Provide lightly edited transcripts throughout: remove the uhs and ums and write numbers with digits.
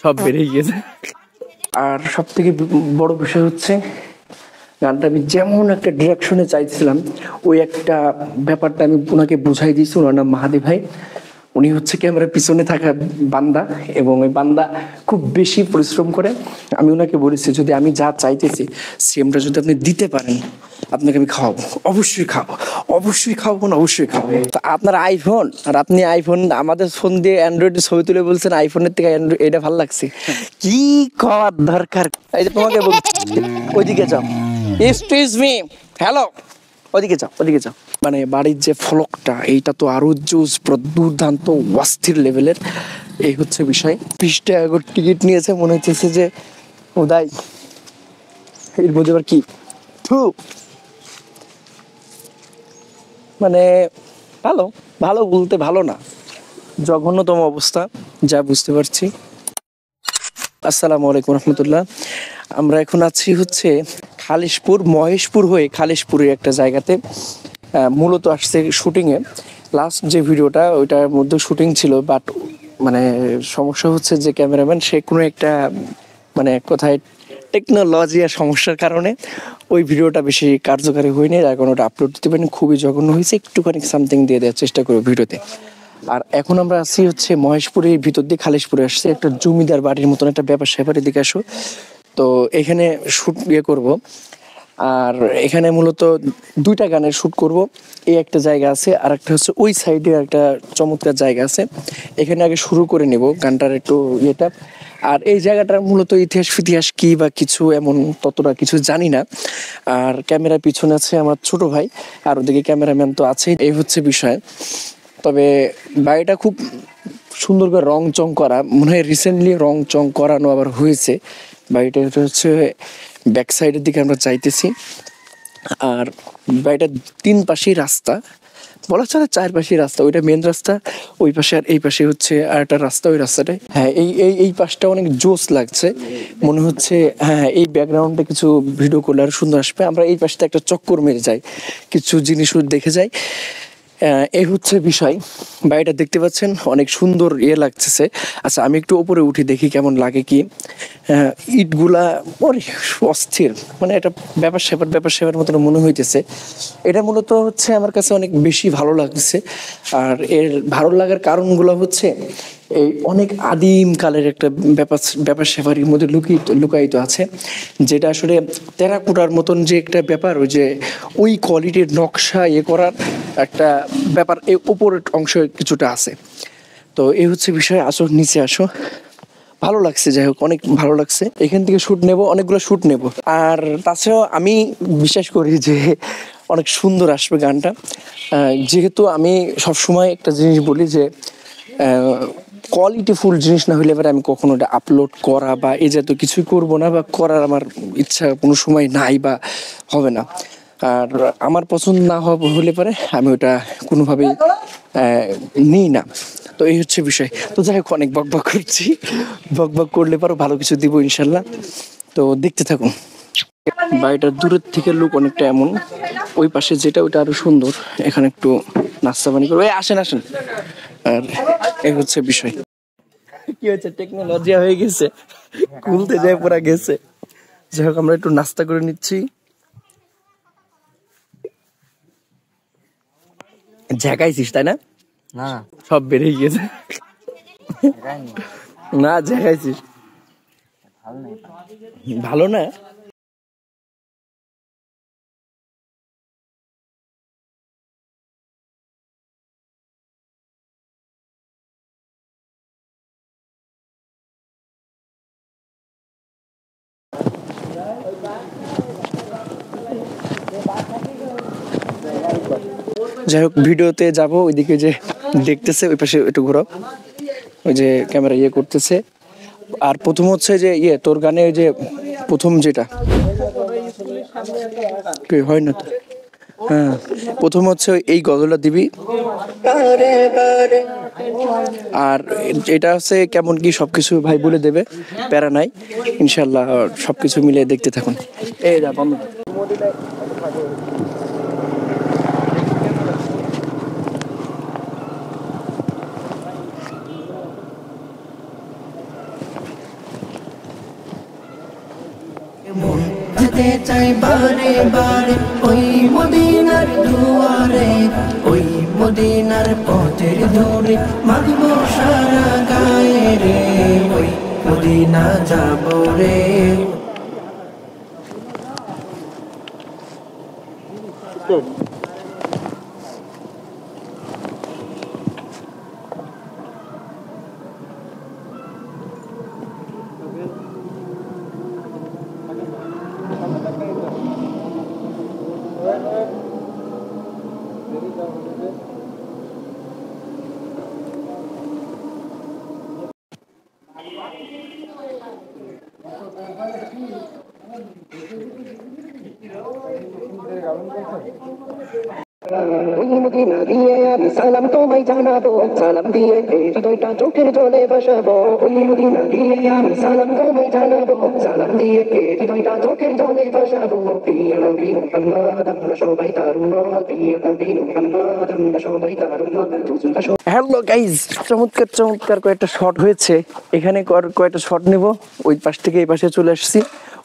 সব বেড়ে গিয়েছে। আর সব থেকে বড় বিষয় হচ্ছে গানটা আমি যেমন একটা ডিরেকশনে চাইছিলাম ওই একটা ব্যাপারটা আমি ওনাকে বুঝাই দিয়েছি। ওনার নাম মাহাদি ভাই, উনি হচ্ছে ক্যামেরার পিছনে থাকা বান্দা এবং ওই বান্দা খুব বেশি পরিশ্রম করে। আমি ওনাকে বলেছি যদি আমি যা চাইতেছি সেমটা যদি আপনি দিতে পারেন আপনাকে আমি খাওয়াবো, অবশ্যই খাবো, অবশ্যই খাওয়াবো না, অবশ্যই খাবো। তো আপনার আইফোন আর আপনি আইফোন আমাদের ফোন দিয়ে অ্যান্ড্রয়েডের ছবি তুলে বলছেন আইফোনের থেকে অ্যান্ড্রয়েড এটা ভালো লাগছে, কি খাওয়ার দরকার? এই যে তোমাকে বলছি ওইদিকে যাও, এক্সকিউজ মি, হ্যালো, ওদিকে যাও, ওদিকে যাও। মানে বাড়ির যে ফলকটা এইটা তো আরো জোস, দুর্দান্ত অস্থির লেভেলের। এই হচ্ছে বিষয়। 20 টাকা করে টিকিট নিয়েছে, মনে হচ্ছে যে উদয় এর মধ্যে আবার কি মানে ভালো, ভালো বলতে ভালো না, জঘন্যতম অবস্থা যা বুঝতে পারছি। আসসালামু আলাইকুম রহমতুল্লাহ। আমরা এখন আছি হচ্ছে খালিশপুর, মহেশপুর হয়ে খালিশপুরের একটা জায়গাতে। মূলত আসছে শুটিংয়ে। লাস্ট যে ভিডিওটা ওইটার মধ্যে শুটিং ছিল, বাট মানে সমস্যা হচ্ছে যে ক্যামেরাম্যান সে কোনো একটা মানে কোথায় টেকনোলজি আর সমস্যার কারণে ওই ভিডিওটা বেশি কার্যকারী হয়নি, যার কারণে ওটা আপলোড দিতে পারিনি। খুবই জঘন্য হয়েছে, একটুখানি সামথিং দিয়ে দেওয়ার চেষ্টা করবো ভিডিওতে। আর এখন আমরা আছি হচ্ছে মহেশপুরের ভিতর দিয়ে খালিশপুরে আসছে একটা জমিদার বাড়ির মতন একটা ব্যাপার স্যাপারের দিকে আসো। তো এখানে শুট করব। আর এখানে মূলত 2টা গানের শুট করব। এই একটা জায়গা আছে, আর একটা হচ্ছে ওই সাইডে একটা চমৎকার জায়গা আছে, এখানে আগে শুরু করে নেব গানটার একটু ইয়েটা। আর এই জায়গাটার মূলত ইতিহাস কি বা কিছু এমন ততটা কিছু জানি না। আর ক্যামেরার পিছনে আছে আমার ছোট ভাই, আর ওদিকে ক্যামেরাম্যান তো আছেই। এই হচ্ছে বিষয়। তবে বাড়িটা খুব সুন্দর করে রং চং করা, মনে হয় রিসেন্টলি রং চং করানো আবার হয়েছে। বাড়িটা হচ্ছে ব্যাক সাইডের দিকে আমরা চাইতেছি। আর বাড়িটার 3 পাশেই রাস্তা, বলা চলে 4 পাশেই রাস্তা। ওইটা মেন রাস্তা, ওই পাশে আর এই পাশে হচ্ছে আর একটা রাস্তা, ওই রাস্তাটায়। হ্যাঁ, এই পাশটা অনেক জোস লাগছে, মনে হচ্ছে হ্যাঁ এই ব্যাকগ্রাউন্ডে কিছু ভিডিও করলে আর সুন্দর আসবে। আমরা এই পাশটা একটা চক্কর মেরে যাই, কিছু জিনিসও দেখে যাই। এই হচ্ছে বিষয়। বাড়িটা দেখতে পাচ্ছেন অনেক সুন্দর লাগতেছে। আচ্ছা আমি একটু উপরে উঠি দেখি কেমন লাগে কি। ইটগুলা অস্থির, মানে এটা ব্যাপার স্যাপার মতন মনে হইতেছে। এটা মূলত হচ্ছে আমার কাছে অনেক বেশি ভালো লাগছে। আর এর ভালো লাগার কারণগুলো হচ্ছে এই অনেক আদিম কালের একটা ব্যাপার স্যাপারের মধ্যে লুকায়িত আছে, যেটা আসলে টেরাকোটার মতন যে একটা ব্যাপার, ওই যে ওই কোয়ালিটির নকশা করার একটা ব্যাপার এই উপরের অংশ কিছুটা আছে। তো এই হচ্ছে বিষয়। আসো নিচে আসো, ভালো লাগছে, যাই হোক অনেক ভালো লাগছে। এখান থেকে শ্যুট নেব, অনেকগুলো শ্যুট নেব। আর তাছাড়াও আমি বিশ্বাস করি যে অনেক সুন্দর আসবে গানটা। যেহেতু আমি সবসময় একটা জিনিস বলি যে কোয়ালিটিফুল জিনিস না হলে এবার আমি কখনো এটা আপলোড করা বা এই জাতীয় কিছুই করবো না, বা করার আমার ইচ্ছা কোনো সময় নাই বা হবে না। আর আমার পছন্দ না হলে পরে আমি ওটা কোনোভাবেই নিই না। তো এই হচ্ছে বিষয়। তো যাই হোক অনেক বকবক করছি, বকবক করলে পরও ভালো কিছু দিব ইনশাল্লাহ। তো দেখতে থাকুন। বাড়িটার দূরের থেকে লুক অনেকটা এমন, ওই পাশে যেটা ওইটা আরো সুন্দর। এখানে একটু নাস্তা পানি করবো, আসেন। আর এই হচ্ছে বিষয়। কি হচ্ছে, টেকনোলজি হয়ে গেছে, খুলতে যায় পুরা গেছে। যাই হোক আমরা একটু নাস্তা করে নিচ্ছি। ঝাঁকাইছিস তাই না? না, সব বেড়ে গিয়েছে। না ঝাঁকাইছিস, ভালো না। যাই হোক ভিডিওতে যাবো, ওইদিকে যে দেখতেছে ওই পাশে একটু ঘোরাও, ওই যে ক্যামেরা করতেছে। আর প্রথম হচ্ছে যে তোর গানে ওই যে প্রথম যেটা হয় না তো, হ্যাঁ প্রথম হচ্ছে এই গজলটা দিবি। আর এটা হচ্ছে কেমন কি সবকিছু ভাই বলে দেবে, প্যারা নাই ইনশাল্লাহ। সবকিছু মিলে দেখতে থাকুন। এই যা বন্ধ। যেতে চাই বারে বারে ওই মদিনার দুয়ারে, ওই মদিনার পথের ধরে মাগবো সারা গায়ে রে, ওই মদিনা যাবো রে। ওই মদিনা দিয়ে আমি সালাম তোমায় জানাবো, সালাম দিয়ে হৃদয়টা চোখের জলে ভাসাবো। ওই মদিনা দিয়ে আমি সালাম তোমায় জানাবো, সালাম দিয়ে হৃদয়টা চোখের জলে ভাসাবো। প্রিয় নবী মুহাম্মদ আমরা সবাই তার উম্মত, প্রিয় নবী মুহাম্মদ আমরা সবাই তার উম্মত। হ্যালো গাইজ, চমৎকার চমৎকার কয়েকটা শট হয়েছে। এখানে কয়েকটা শট নেব। ওই পাশ থেকে এই পাশে চলে আসছি।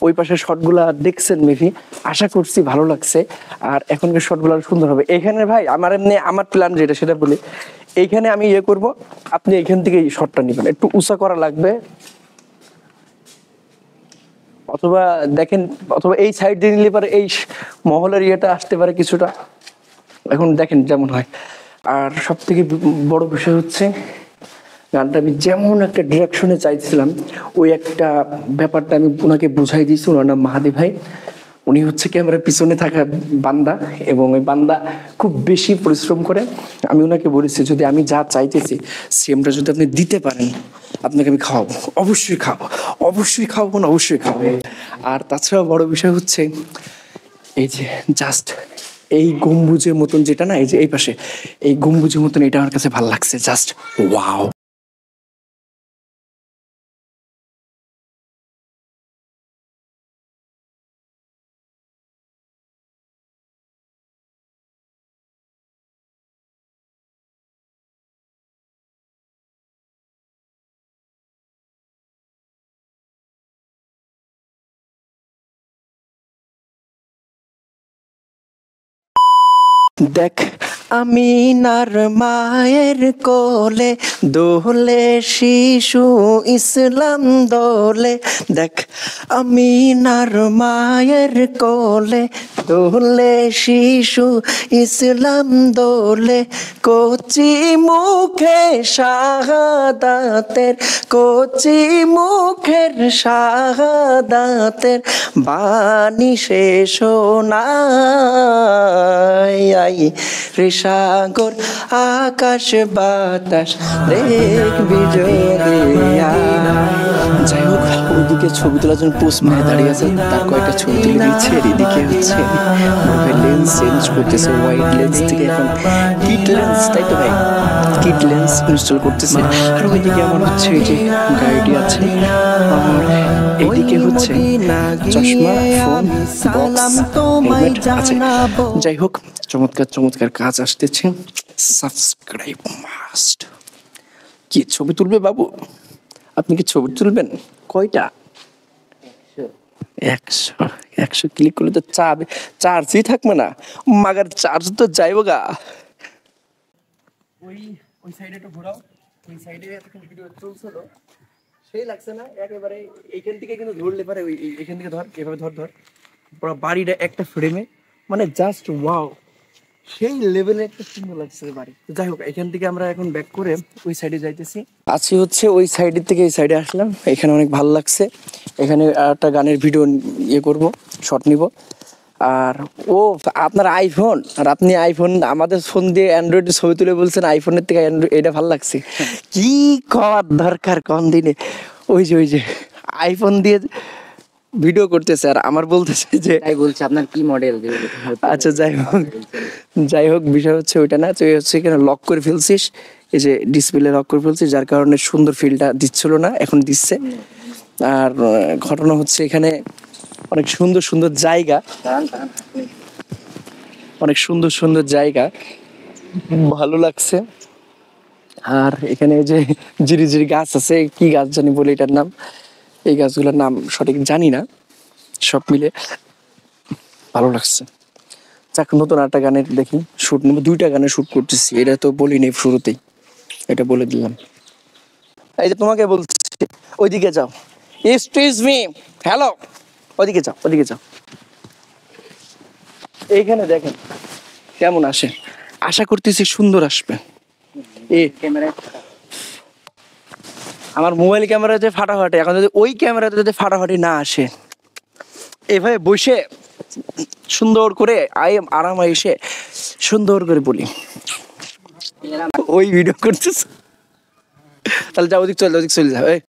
ওই পাশের শটগুলা দেখছেন মেবি, আশা করছি ভালো লাগছে। আর এখনকার শটগুলো সুন্দর হবে। এখানে ভাই আমার প্ল্যান যেটা সেটা বলি, এইখানে আমি ইয়ে করব, আপনি এখান থেকে এই শটটা নেবেন। একটু উঁচা করা লাগবে, অথবা দেখেন, অথবা এই সাইড দিয়ে নিলে পারে এই মহলের ইয়েটা আসতে পারে কিছুটা। এখন দেখেন যেমন হয়। আর সব থেকে বড় বিষয় হচ্ছে গানটা আমি যেমন একটা ডিরেকশনে চাইছিলাম, ওই একটা ব্যাপারটা আমি ওনাকে বুঝাই দিয়েছি। ওনার নাম মাহাদি ভাই, উনি হচ্ছে ক্যামেরার পিছনে থাকা বান্দা, এবং ওই বান্দা খুব বেশি পরিশ্রম করে। আমি ওনাকে বলেছি যদি আমি যা চাইতেছি সেমটা যদি আপনি দিতে পারেন, আপনাকে আমি খাওয়াবো, অবশ্যই খাওয়াবো, অবশ্যই খাওয়াবো না, অবশ্যই খাওয়াবো। আর তাছাড়াও বড় বিষয় হচ্ছে এই যে জাস্ট এই গম্বুজের মতন যেটা না, এই যে এই পাশে এই গম্বুজের মতন, এটা আমার কাছে ভালো লাগছে। Just wow. দেখ আমি নার মায়ের কোলে দোলে শিশু ইসলাম দোলে, দেখ আমি নার মায়ের কোলে দোলে শিশু ইসলাম দোলে, কচি মুখে শাহাদাতের, কচি মুখের শাহাদাতের বাণী শেষ নাই রে সাগর আকাশ বাতাস দেখবি যদি। যাই হোক, ওইদিকে ছবি তোলার জন্য পোস্ট মানে দাঁড়িয়ে আছে, তার কয়েকটা ছবি তুলে দিচ্ছে। আর এদিকে হচ্ছে মোবাইল লেন্স চেঞ্জ করতেছে, ওয়াইড লেন্স থেকে এখন কিট লেন্স, তাই তো ভাই, কিট লেন্স ইনস্টল করতেছে। আর ওইদিকে আমার হচ্ছে এই যে গাড়িটি আছে, আর এইদিকে হচ্ছে চশমা, ফোন, বক্স, হেলমেট আছে। যাই হোক, চমৎকার চমৎকার কাজ আসতেছে। Subscribe must. কি ছবি তুলবে বাবু? আপনি কি ছবি তুলবেন? কয়টা? 100 100 ক্লিক করলে তো চার্জই থাকবে না, মাগার চার্জ তো যাইব গা। ওই সাইডে একটু ঘোরাও, ওই সাইডে এতক্ষণ ভিডিও চলছিল, সেই লাগছে না একেবারে। এইখান থেকে কিন্তু ধরলে পারে, ওই এখান থেকে ধর, এভাবে ধর ধর, পুরো বাড়িটা একটা ফ্রেমে, মানে জাস্ট ওয়াও, সেই লেভেলে একটা সুন্দর লাগছে বাড়ি। যাই হোক, এখান থেকে আমরা এখন ব্যাক করে ওই সাইডে যাইতেছি। আছি হচ্ছে ওই সাইডের থেকে এই সাইডে আসলাম, এখানে অনেক ভালো লাগছে। এখানে একটা গানের ভিডিও ইয়ে করব, শর্ট নিব। আর ও আপনার আইফোন, আর আপনি আইফোন, আমাদের ফোন দিয়ে অ্যান্ড্রয়েডের ছবি তুলে বলছেন আইফোনের থেকে এটা ভালো লাগছে। কি করার দরকার কোন দিনে? ওই যে আইফোন দিয়ে ভিডিও করতেছে, আর আমার বলতেছে যে তাই বলছে আপনার কি মডেল। আচ্ছা যাই হোক বিষয় হচ্ছে ওইটা না, তুই হচ্ছে এখানে লক করে ফেলছিস, এই যে ডিসপ্লে লক করে ফেলছিস, যার কারণে সুন্দর ফিলটা দিচ্ছিল না, এখন দিচ্ছে। আর ঘটনা হচ্ছে এখানে অনেক সুন্দর সুন্দর জায়গা, অনেক সুন্দর সুন্দর জায়গা, ভালো লাগছে। আর এখানে যে জিরি গাছ আছে, কি গাছ জানি বলে এটার নাম, এই গাছগুলোর নাম সঠিক জানি না। সব মিলে ভালো লাগছে। যাক, নতুন একটা গানের দেখি শুট নেবো, 2টা গানের শুট করতেছি, এটা তো বলিনি শুরুতেই, এটা বলে দিলাম। এই যে তোমাকে বলছি, ওইদিকে যাও, এক্সকিউজ মি, হ্যালো, ওদিকে যাও, ওদিকে যাও। এইখানে দেখেন কেমন আসে, আশা করতেছি সুন্দর আসবে। আমার মোবাইল ক্যামেরাতে ফাটাফাটি, এখন যদি ওই ক্যামেরাতে যদি ফাটাফাটি না আসে, এভাবে বসে সুন্দর করে আরাম এসে সুন্দর করে বলি, ওই ভিডিও করতেছ, তাহলে যাও, ওদিক চলে, ওদিক চলে যাও। এই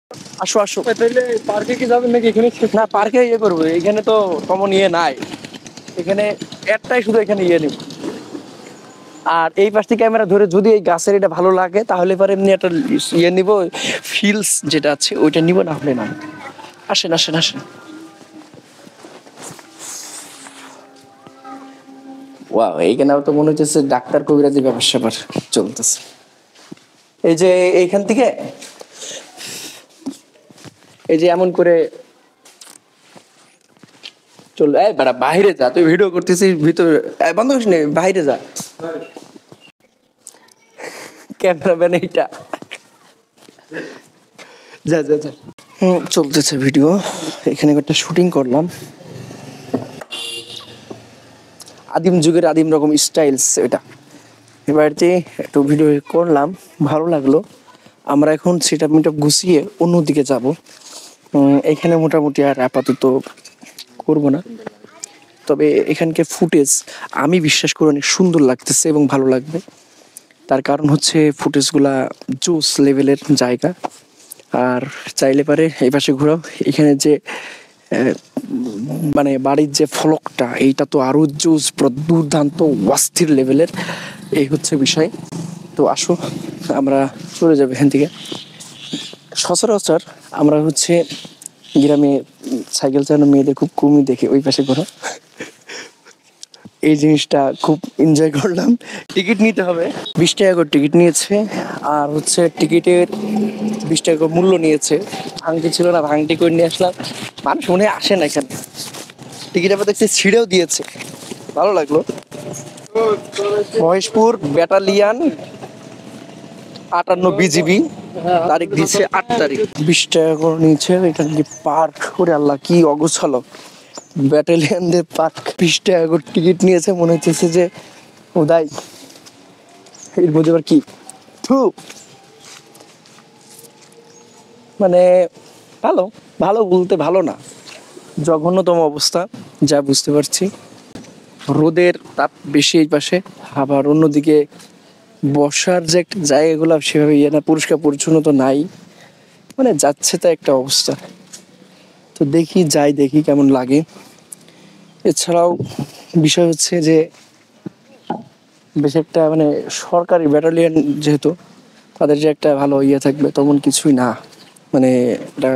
আসো আসো। তাহলে পার্কে কি যাবেন নাকি এখানে? না, পার্কে ইয়ে করবো, এখানে তো কমন ইয়ে নাই, এখানে একটাই শুধু এখানে ইয়ে নেব। আর এই পাশটি ক্যামেরা ধরে যদি এই গাছের এটা ভালো লাগে তাহলে পরে এমনি একটা ইয়ে নিব, ফিলস যেটা আছে ওইটা নিব, না হলে না। আসেন আসেন আসেন। ওয়াও, এইখানেও তো মনে হচ্ছে ডাক্তার কবিরাজি ব্যাপার স্যাপার চলতেছে। এই যে এইখান থেকে এই যে এমন করে চল, এই বেটা বাইরে যা, তুই ভিডিও করতেছিস ভিতরে, বন্ধ করিস নে, বাইরে যা। ক্যামেরাম্যান এইটা, যা যা যা। চলতেছে ভিডিও, এখানে একটা শুটিং করলাম, আদিম যুগের আদিম রকম স্টাইলস এটা। এবারে একটু ভিডিও করলাম, ভালো লাগলো। আমরা এখন সেটআপ মিটআপ গুছিয়ে অন্যদিকে যাব। এখানে মোটামুটি আর আপাতত করব না, তবে এখানকার ফুটেজ আমি বিশ্বাস করি অনেক সুন্দর লাগতেছে এবং ভালো লাগবে। তার কারণ হচ্ছে ফুটেজগুলা জোস লেভেলের জায়গা। আর চাইলে পারে এই পাশে ঘোরাও, এখানে যে মানে বাড়ির যে ফলকটা, এইটা তো আরো জোস, দুর্দান্ত অস্থির লেভেলের, এই হচ্ছে বিষয়। তো আসো আমরা চলে যাবো এখান থেকে। সচরাচর আমরা হচ্ছে গ্রামে সাইকেল চালানো মেয়েদের খুব কমই দেখি, ওই পাশে ঘোরা। এই জিনিসটা খুব এনজয় করলাম। টিকিট নিতে হবে, 20 টাকা করে টিকিট নিয়েছে। আর হচ্ছে টিকিটের 20 টাকা করে মূল্য নিয়েছে। ভাঙটি ছিল না, ভাঙটি করে নিয়ে আসলাম। মানুষ মনে হয় আসে না এখানে। টিকিট আবার দেখছি ছিঁড়েও দিয়েছে, ভালো লাগলো। মহেশপুর ব্যাটালিয়ান 58 বিজিবি, তারিখ দিচ্ছে 8 তারিখ। 20 টাকা করে নিয়েছে। এখানে কি পার্ক করে, আল্লাহ কি অগোছালো ব্যাটালিয়ানদের পার্ক। 20 টাকা করে টিকিট নিয়েছে, মনে হচ্ছে যে উদয় এর মধ্যে আবার কি থু, মানে ভালো, ভালো বলতে ভালো না, জঘন্যতম অবস্থা যা বুঝতে পারছি। রোদের তাপ বেশি এই পাশে, আবার অন্যদিকে বসার যে একটা জায়গাগুলো সেভাবে ইয়ে না, পরিষ্কার পরিচ্ছন্ন তো নাই, মানে যাচ্ছে তা একটা অবস্থা। তো দেখি যাই, দেখি কেমন লাগে। এছাড়াও বিষয় হচ্ছে যে বেশ একটা মানে সরকারি ব্যাটালিয়ন যেহেতু, তাদের যে একটা ভালো ইয়ে থাকবে তেমন কিছুই না, মানে একটা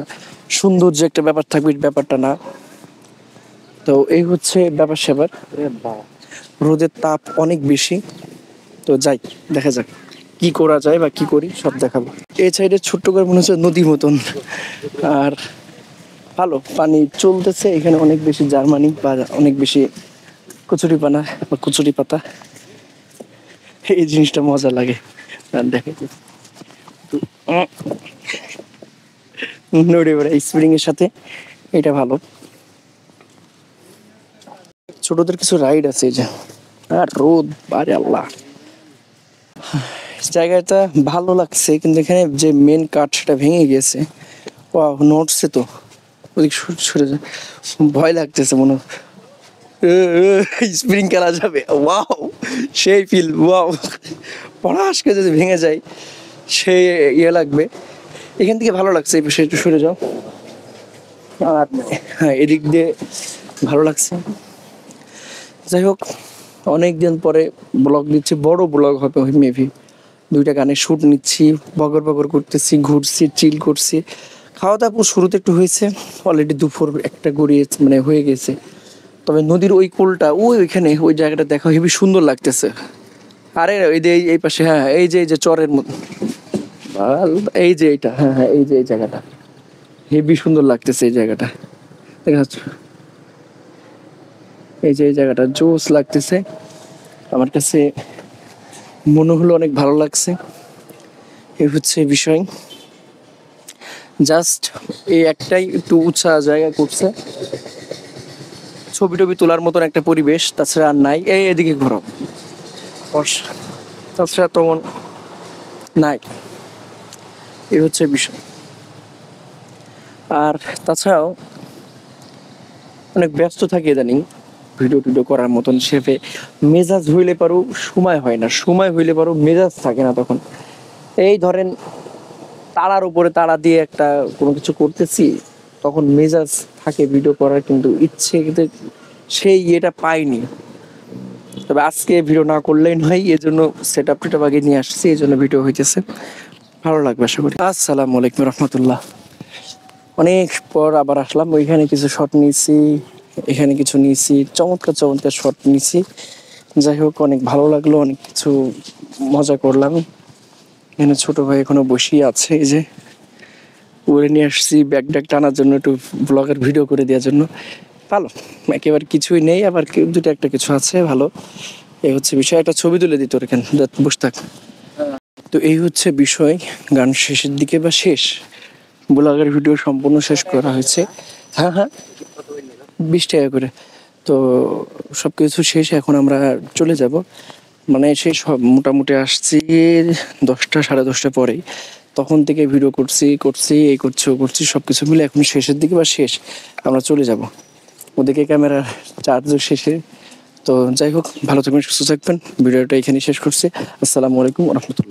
সুন্দর যে একটা ব্যাপার থাকবে ব্যাপারটা না। তো এই হচ্ছে ব্যাপার স্যাপার। রোদের তাপ অনেক বেশি, তো যাই দেখা যাক কি করা যায় বা কি করি, সব দেখাবো। এই সাইডে ছোট্ট করে মনে হচ্ছে নদীর মতন, আর ভালো পানি চলতেছে এখানে, অনেক বেশি জার্মানি বা অনেক বেশি কচুরি পানা বা কচুরি পাতা, এই জিনিসটা মজা লাগে। দেখে নড়ে বেড়ে স্প্রিং এর সাথে, এটা ভালো। ছোটদের কিছু রাইড আছে এই যে, আর রোদ, আরে আল্লাহ। জায়গাটা ভালো লাগছে, কিন্তু এখানে যে মেন কাঠ সেটা ভেঙে গেছে। ওয়াও, নড়ছে তো, ওদিক সরে যায়, ভয় লাগতেছে মনে হয় স্প্রিং খেলা যাবে। ওয়াও, সেই ফিল, ওয়াও, পড়াশকে যদি ভেঙে যায় সেই ইয়ে লাগবে। এখান থেকে ভালো লাগছে, এই পাশে একটু সরে যাও। আর হ্যাঁ, এদিক দিয়ে ভালো লাগছে। যাই হোক, অনেক দিন পরে ব্লগ দিচ্ছি, বড় ব্লগ হবে মেবি। 2টা গানের শ্যুট নিচ্ছি, বগর বগর করতেছি, ঘুরছি, চিল করছি। খাওয়া দাওয়া শুরুতে একটু হয়েছে, অলরেডি দুপুর একটা গড়িয়ে মানে হয়ে গেছে। তবে নদীর ওই কোলটা ওইখানে ওই জায়গাটা দেখা হেবি সুন্দর লাগতেছে। আরে এই যে এই পাশে, হ্যাঁ এই যে চরের মতো, এই যে এইটা, হ্যাঁ হ্যাঁ এই যে এই জায়গাটা হেবি সুন্দর লাগতেছে, এই জায়গাটা দেখা যাচ্ছে। এই যে এই জায়গাটা জোস লাগতেছে আমার কাছে, মনে হলো অনেক ভালো লাগছে। এই হচ্ছে বিষয়, জাস্ট এই একটাই একটু উঁচা জায়গা করছে, ছবি টবি তোলার মতন একটা পরিবেশ, তাছাড়া আর নাই। এদিকে ঘোরো, তাছাড়া তেমন নাই। এই হচ্ছে বিষয়। আর তাছাড়াও অনেক ব্যস্ত থাকি ইদানিং, ভিডিও টিডিও করার মতন শেফে মেজাজ হইলে পারো সময় হয় না, সময় হইলে পারো মেজাজ থাকে না। তখন এই ধরেন তাড়ার উপরে তাড়া দিয়ে একটা কোনো কিছু করতেছি, তখন মেজাজ থাকে ভিডিও করার, কিন্তু ইচ্ছে কিন্তু সেই ইয়েটা পাইনি। তবে আজকে ভিডিও না করলেই নয়, এই জন্য সেট আপ টেট আগে নিয়ে আসছি, এই জন্য ভিডিও হইতেছে, ভালো লাগবে আশা করি। আসসালামু আলাইকুম রহমতুল্লাহ। অনেক পর আবার আসলাম, ওইখানে কিছু শট নিয়েছি, এখানে কিছু নিয়েছি, চমৎকার চমৎকার শট নিয়েছি। যাই হোক, অনেক ভালো লাগলো, অনেক কিছু মজা করলাম। এখানে ছোট ভাই এখনো বসেই আছে, এই যে ওরে নিয়ে আসছি ব্যাগ ট্যাগ টানার জন্য, একটু ব্লগের ভিডিও করে দেওয়ার জন্য। ভালো, একেবারে কিছুই নেই, আবার দুটো একটা কিছু আছে, ভালো। এই হচ্ছে বিষয়, একটা ছবি তুলে দিত এখানে, বসে থাক। তো এই হচ্ছে বিষয়, গান শেষের দিকে বা শেষ, ব্লগের ভিডিও সম্পূর্ণ শেষ করা হয়েছে। হ্যাঁ হ্যাঁ, 20 টাকা করে। তো সব কিছু শেষ, এখন আমরা চলে যাব। মানে সেই সব মোটামুটি আসছি 10টা 10:30 পরেই, তখন থেকে ভিডিও করছি এই করছি ও করছি, সব কিছু মিলে এখন শেষের দিকে বা শেষ, আমরা চলে যাব। ওদিকে ক্যামেরার চার্জও শেষে। তো যাই হোক, ভালো থাকবেন, সুস্থ থাকবেন, ভিডিওটা এখানেই শেষ করছি। আসসালামু আলাইকুম রহমতুল্লাহ।